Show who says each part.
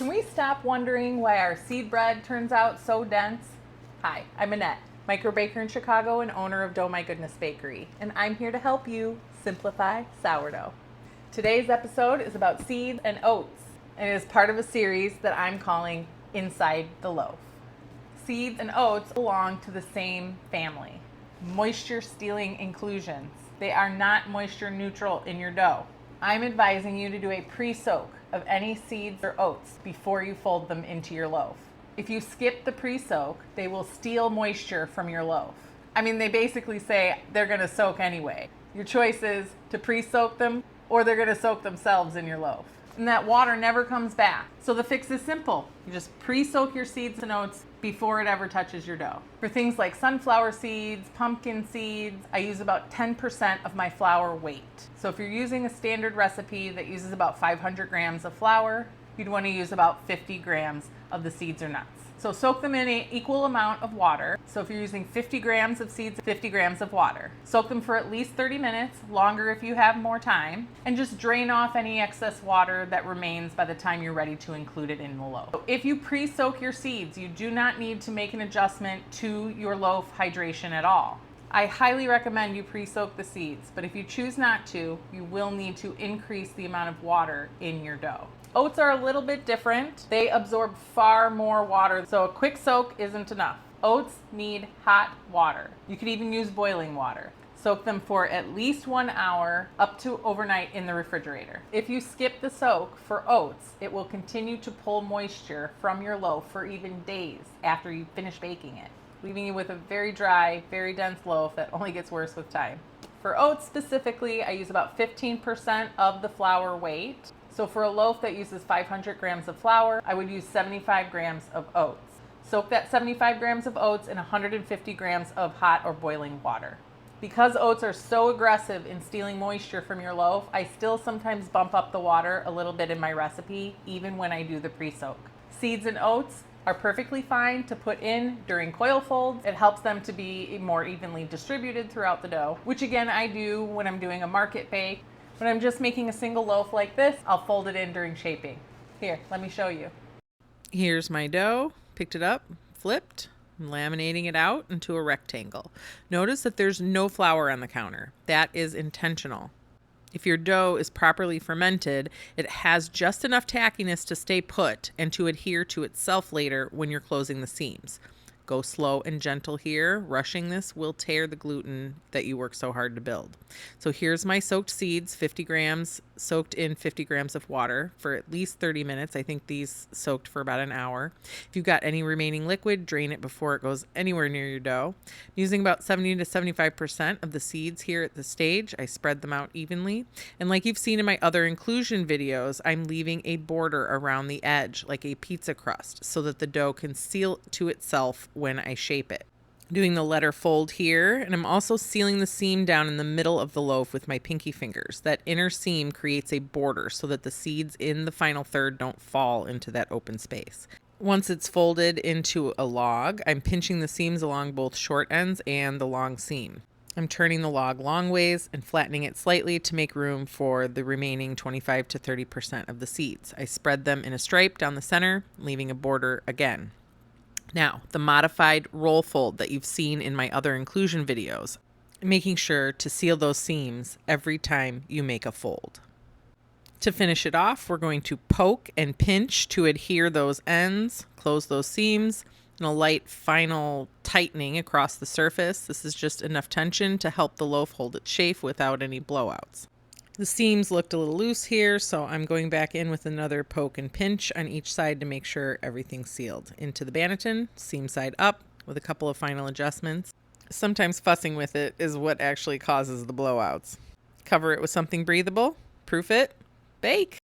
Speaker 1: Can we stop wondering why our seed bread turns out so dense? Hi, I'm Annette, micro baker in Chicago and owner of Dough My Goodness Bakery, and I'm here to help you simplify sourdough. Today's episode is about seeds and oats, and it is part of a series that I'm calling Inside the Loaf. Seeds and oats belong to the same family, moisture stealing inclusions. They are not moisture neutral in your dough. I'm advising you to do a pre-soak of any seeds or oats before you fold them into your loaf. If you skip the pre-soak, they will steal moisture from your loaf. I mean, they basically say they're going to soak anyway. Your choice is to pre-soak them or they're going to soak themselves in your loaf. And that water never comes back. So the fix is simple. You just pre-soak your seeds and oats before it ever touches your dough. For things like sunflower seeds, pumpkin seeds, I use about 10% of my flour weight. So if you're using a standard recipe that uses about 500 grams of flour, you'd want to use about 50 grams of the seeds or nuts. So soak them in an equal amount of water. So if you're using 50 grams of seeds, 50 grams of water. Soak them for at least 30 minutes, longer if you have more time, and just drain off any excess water that remains by the time you're ready to include it in the loaf. So if you pre-soak your seeds, you do not need to make an adjustment to your loaf hydration at all. I highly recommend you pre-soak the seeds, but if you choose not to, you will need to increase the amount of water in your dough. Oats are a little bit different. They absorb far more water, so a quick soak isn't enough. Oats need hot water. You could even use boiling water. Soak them for at least 1 hour, up to overnight in the refrigerator. If you skip the soak for oats, it will continue to pull moisture from your loaf for even days after you finish baking it, leaving you with a very dry, very dense loaf that only gets worse with time. For oats specifically, I use about 15% of the flour weight. So for a loaf that uses 500 grams of flour, I would use 75 grams of oats. Soak that 75 grams of oats in 150 grams of hot or boiling water. Because oats are so aggressive in stealing moisture from your loaf, I still sometimes bump up the water a little bit in my recipe, even when I do the pre-soak. Seeds and oats are perfectly fine to put in during coil folds. It helps them to be more evenly distributed throughout the dough, which again I do when I'm doing a market bake. When I'm just making a single loaf like this, I'll fold it in during shaping. Here, let me show you.
Speaker 2: Here's my dough. Picked it up, flipped. I'm laminating it out into a rectangle. Notice that there's no flour on the counter. That is intentional. If your dough is properly fermented, it has just enough tackiness to stay put and to adhere to itself later when you're closing the seams. Go slow and gentle here. Rushing this will tear the gluten that you work so hard to build. So here's my soaked seeds, 50 grams, soaked in 50 grams of water for at least 30 minutes. I think these soaked for about an hour. If you've got any remaining liquid, drain it before it goes anywhere near your dough. I'm using about 70 to 75% of the seeds here at this stage. I spread them out evenly. And like you've seen in my other inclusion videos, I'm leaving a border around the edge, like a pizza crust, so that the dough can seal to itself when I shape it. Doing the letter fold here, and I'm also sealing the seam down in the middle of the loaf with my pinky fingers. That inner seam creates a border so that the seeds in the final third don't fall into that open space. Once it's folded into a log, I'm pinching the seams along both short ends and the long seam. I'm turning the log long ways and flattening it slightly to make room for the remaining 25 to 30% of the seeds. I spread them in a stripe down the center, leaving a border again. Now, the modified roll fold that you've seen in my other inclusion videos, making sure to seal those seams every time you make a fold. To finish it off, we're going to poke and pinch to adhere those ends, close those seams, and a light final tightening across the surface. This is just enough tension to help the loaf hold its shape without any blowouts. The seams looked a little loose here, so I'm going back in with another poke and pinch on each side to make sure everything's sealed. Into the banneton, seam side up with a couple of final adjustments. Sometimes fussing with it is what actually causes the blowouts. Cover it with something breathable, proof it, bake.